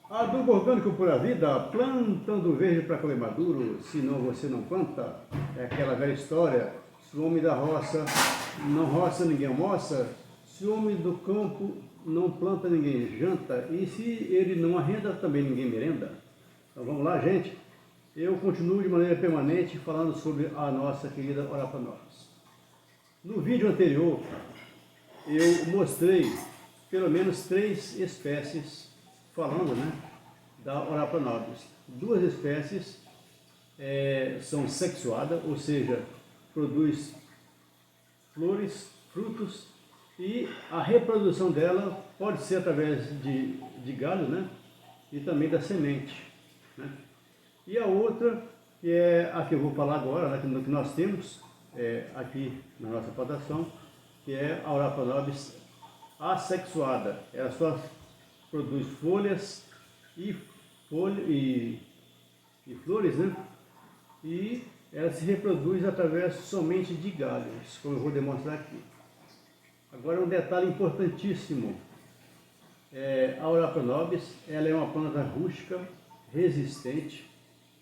Adubo orgânico pura vida, plantando verde para comer maduro, senão você não planta. É aquela velha história, se o homem da roça não roça, ninguém almoça, se o homem do campo não planta, ninguém janta, e se ele não arrenda, também ninguém merenda. Então vamos lá, gente. Eu continuo de maneira permanente falando sobre a nossa querida Orapanópolis. No vídeo anterior, eu mostrei pelo menos 3 espécies falando, né, da Orapanópolis. 2 espécies são sexuadas, ou seja, produz flores, frutos, e a reprodução dela pode ser através de galho, né, e também da semente, né. E a outra, que é a que eu vou falar agora, né, que nós temos aqui na nossa plantação, que é a Orapanópolis assexuada. Ela só produz folhas e flores, né? E ela se reproduz através somente de galhos, como eu vou demonstrar aqui. Agora um detalhe importantíssimo. A Orapanópolis, ela é uma planta rústica, resistente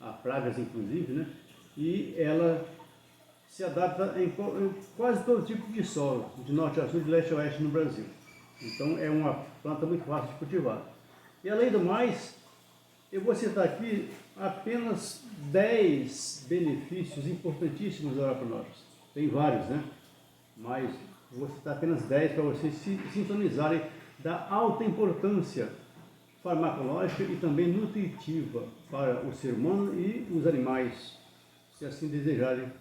a pragas inclusive, né? E ela se adapta em quase todo tipo de solo, de norte a sul, de leste a oeste no Brasil. Então é uma planta muito fácil de cultivar. E além do mais, eu vou citar aqui apenas 10 benefícios importantíssimos da Orapanópolis. Tem vários, né? Mas vou citar apenas 10 para vocês se sintonizarem da alta importância farmacológica e também nutritiva para o ser humano e os animais, se assim desejarem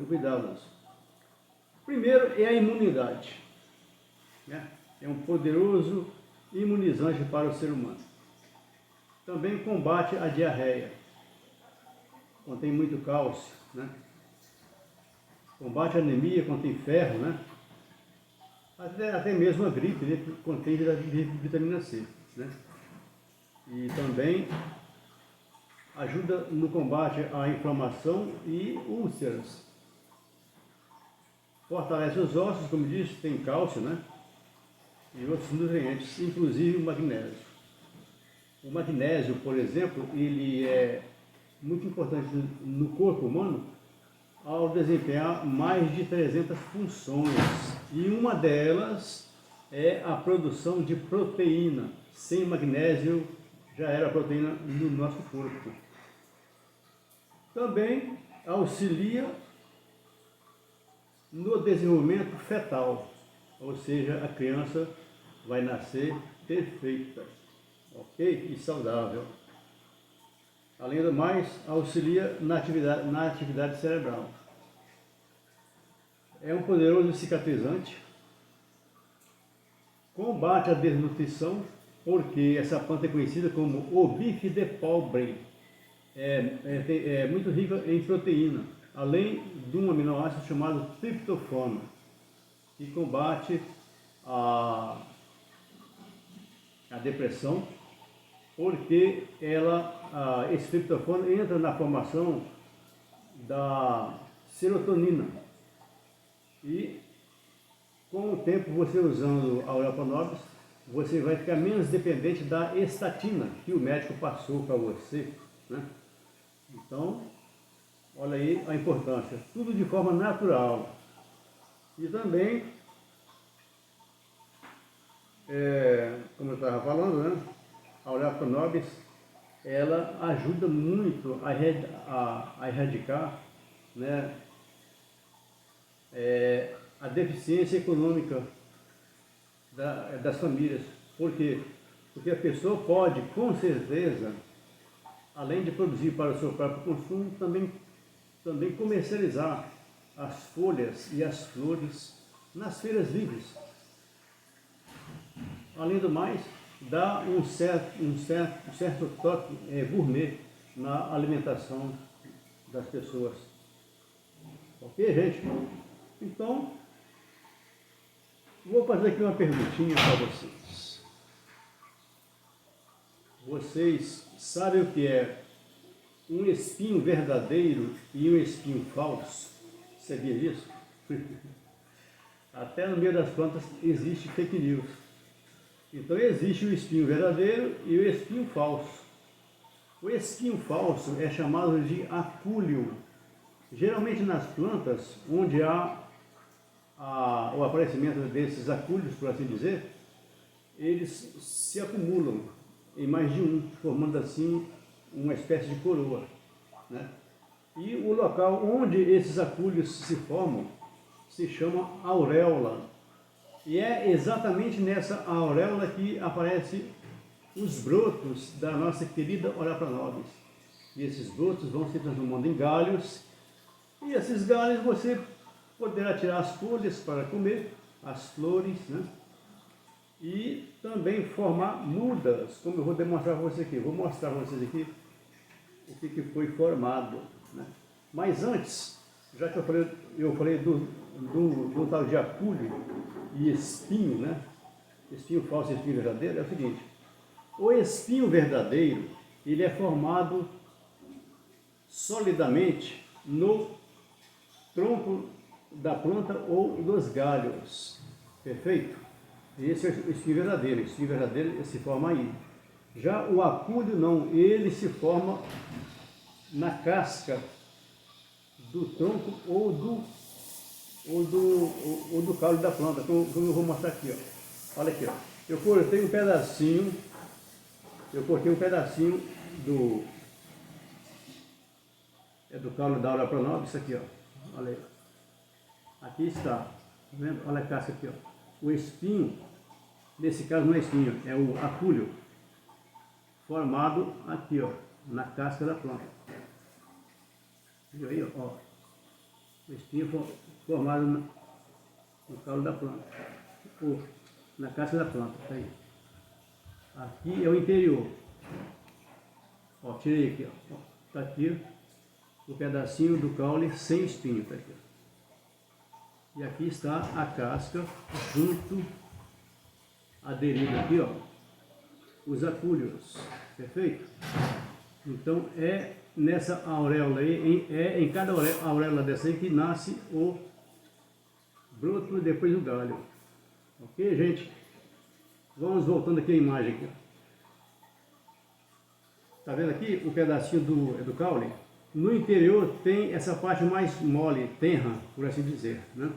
cuidá-los. Primeiro é a imunidade, né? É um poderoso imunizante para o ser humano. Também combate a diarreia, contém muito cálcio, né? Combate a anemia, contém ferro, né? Até mesmo a gripe, né? Contém vitamina C, né? E também ajuda no combate à inflamação e úlceras. Fortalece os ossos, como disse, tem cálcio, né? E outros nutrientes, inclusive o magnésio. O magnésio, por exemplo, ele é muito importante no corpo humano ao desempenhar mais de 300 funções. E uma delas é a produção de proteína. Sem magnésio já era proteína no nosso corpo. Também auxilia no desenvolvimento fetal, ou seja, a criança vai nascer perfeita, ok? E saudável. Além do mais, auxilia na atividade cerebral. É um poderoso cicatrizante, combate a desnutrição, porque essa planta é conhecida como o bife de pobre. É muito rica em proteína, além de um aminoácido chamado triptofano, que combate a depressão, porque esse triptofano entra na formação da serotonina. E com o tempo, você usando a Orapanópolis, você vai ficar menos dependente da estatina que o médico passou para você, né? Então, olha aí a importância, tudo de forma natural. E também, como eu estava falando, né, a Orapanópolis, ela ajuda muito a erradicar, né, a deficiência econômica das famílias. Por quê? Porque a pessoa pode, com certeza, além de produzir para o seu próprio consumo, também comercializar as folhas e as flores nas feiras livres. Além do mais, dá um certo toque gourmet na alimentação das pessoas. Ok, gente? Então, vou fazer aqui uma perguntinha para vocês. Vocês sabem o que é um espinho verdadeiro e um espinho falso? Sabia disso? Até no meio das plantas existe fake news. Então existe o espinho verdadeiro e o espinho falso. O espinho falso é chamado de acúleo. Geralmente nas plantas, onde há o aparecimento desses acúlios, por assim dizer, eles se acumulam em mais de um, formando assim uma espécie de coroa, né? E o local onde esses acúlios se formam se chama auréola. E é exatamente nessa auréola que aparecem os brotos da nossa querida Ora Nobis. E esses brotos vão se transformando em galhos, e esses galhos você poderá tirar as folhas para comer, as flores, né? E também formar mudas, como eu vou demonstrar para vocês aqui. Vou mostrar para vocês aqui o que foi formado, né? Mas antes, já que eu falei do tal de acúlio e espinho, né? Espinho falso e espinho verdadeiro, é o seguinte: o espinho verdadeiro, ele é formado solidamente no tronco da planta ou dos galhos, perfeito? Esse é o espinho verdadeiro. O espinho verdadeiro ele se forma aí. Já o acúlio não, ele se forma na casca do tronco ou do caule da planta, como eu vou mostrar aqui, ó. Olha aqui, ó. Eu cortei um pedacinho do caule da Ora Nobis, isso aqui, ó. Olha aí. Aqui está, tá vendo? Olha a casca aqui, ó. O espinho, nesse caso não é espinho, é o acúlio, formado aqui, ó, na casca da planta. Viu aí, ó? O espinho formado no caule da planta, ou na casca da planta, tá aí. Aqui é o interior. Ó, tirei aqui, ó. Tá aqui o pedacinho do caule sem espinho, tá aqui. E aqui está a casca junto, aderido aqui, ó, os acúlios, perfeito? Então é nessa auréola aí, em cada auréola dessa aí que nasce o broto e depois o galho. Ok, gente? Vamos voltando aqui a imagem aqui. Tá vendo aqui o pedacinho do caule? No interior tem essa parte mais mole, tenra, por assim dizer, né?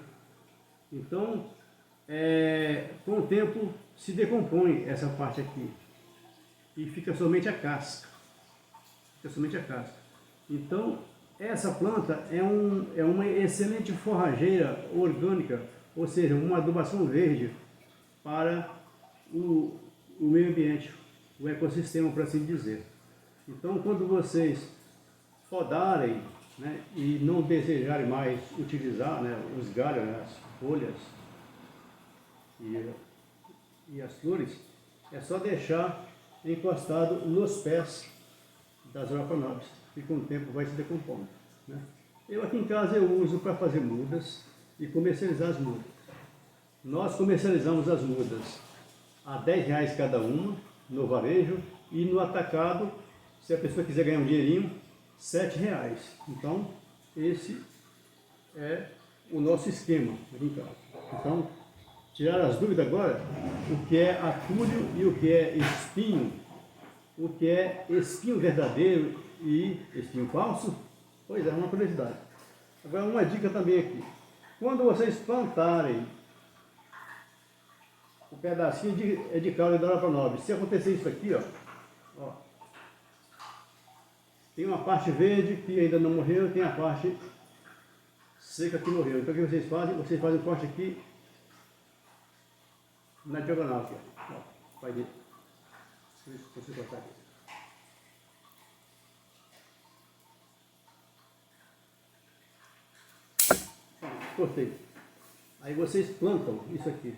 Então, com o tempo se decompõe essa parte aqui e fica somente a casca. Fica somente a casca. Então, essa planta é uma excelente forrageira orgânica, ou seja, uma adubação verde para o meio ambiente, o ecossistema, por assim dizer. Então, quando vocês podarem, né, e não desejarem mais utilizar, né, os galhos, né, as folhas e as flores, é só deixar encostado nos pés das Ora Nobis, e com o tempo vai se decompondo, né? Eu aqui em casa eu uso para fazer mudas e comercializar as mudas. Nós comercializamos as mudas a R$10 cada uma no varejo, e no atacado, se a pessoa quiser ganhar um dinheirinho, R$7. Então, esse é o nosso esquema aqui em casa. Então, tirar as dúvidas agora, o que é acúlio e o que é espinho, o que é espinho verdadeiro e espinho falso? Pois é, uma curiosidade. Agora, uma dica também aqui. Quando vocês plantarem o pedacinho de caule da Ora Nobis, se acontecer isso aqui, ó, tem uma parte verde que ainda não morreu, tem a parte seca que morreu. Então o que vocês fazem? Vocês fazem um corte aqui na diagonal aqui, ó. Vai ver. Deixa eu cortar aqui. Cortei. Aí vocês plantam isso aqui,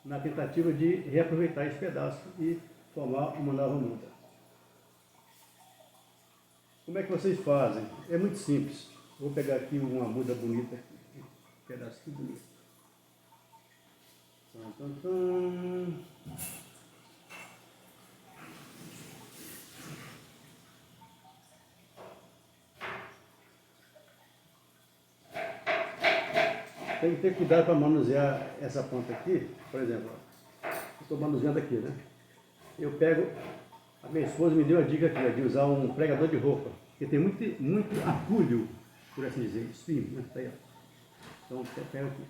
na tentativa de reaproveitar esse pedaço e formar uma nova muda. Como é que vocês fazem? É muito simples. Vou pegar aqui uma muda bonita, aqui, um pedacinho bonito. Tem que ter cuidado para manusear essa ponta aqui, por exemplo. estou manuseando aqui, né? Eu pego, a minha esposa me deu a dica aqui, de usar um pregador de roupa, porque tem muito acúlio, por assim dizer, espinho, né? Tá aí, ó. Então, eu pego aqui.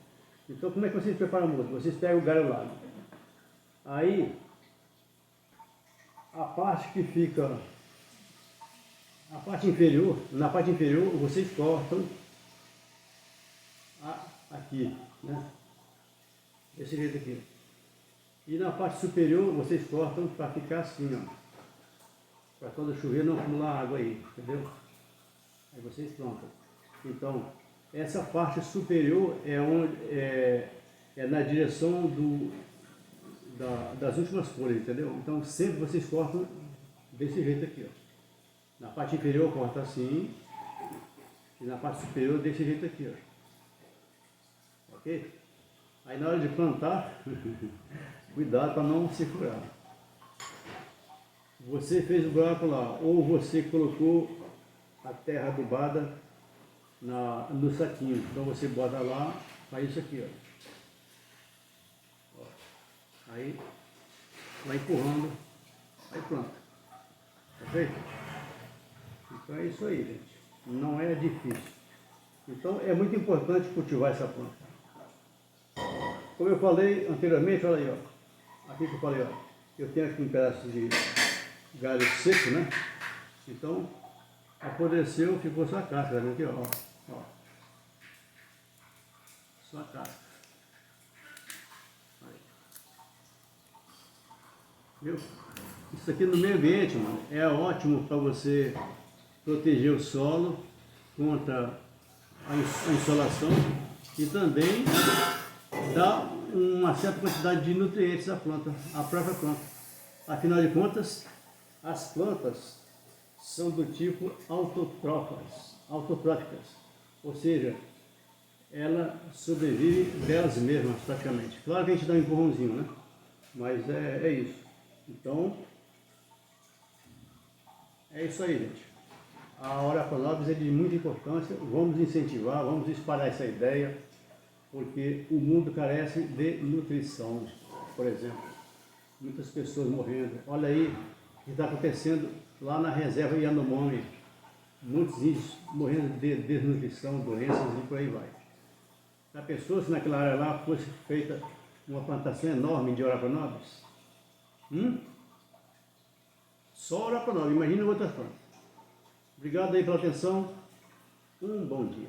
Então, como é que vocês preparam a muda? Vocês pegam o galho lá, né? Aí, a parte que fica, a parte inferior, na parte inferior, vocês cortam aqui, né? Desse jeito aqui. E na parte superior, vocês cortam para ficar assim, ó. Para quando chover não acumular água aí, entendeu? Aí vocês plantam. Então, essa parte superior é na direção das últimas folhas, entendeu? Então, sempre vocês cortam desse jeito aqui, ó. Na parte inferior corta assim, e na parte superior desse jeito aqui, ó. Ok? Aí na hora de plantar, cuidado para não se furar. Você fez o buraco lá, ou você colocou a terra adubada no saquinho. Então você bota lá, faz isso aqui, ó. Aí vai empurrando, aí pronto. Ok? Então é isso aí, gente. Não é difícil. Então é muito importante cultivar essa planta. Como eu falei anteriormente, olha aí, ó. Aqui que eu falei, ó. Eu tenho aqui um pedaço de galho seco, né? Então, apodreceu, ficou só a casca, né? Aqui, ó. Só a casca. Aí. Viu? Isso aqui no meio ambiente, mano, é ótimo para você proteger o solo contra a insolação e também dá uma certa quantidade de nutrientes à planta, à própria planta. Afinal de contas, as plantas são do tipo autotróficas, ou seja, ela sobrevive delas mesmas praticamente. Claro que a gente dá um empurrãozinho, né? Mas é isso. Então, é isso aí, gente. A Orapronobis é de muita importância, vamos incentivar, vamos espalhar essa ideia, porque o mundo carece de nutrição, por exemplo. Muitas pessoas morrendo. Olha aí o que está acontecendo lá na reserva Yanomami. Muitos índios morrendo de desnutrição, doenças e por aí vai. Já pensou se naquela área lá fosse feita uma plantação enorme de Orapronobis? Só Orapronobis, imagina outras plantas. Obrigado aí pela atenção. Um bom dia.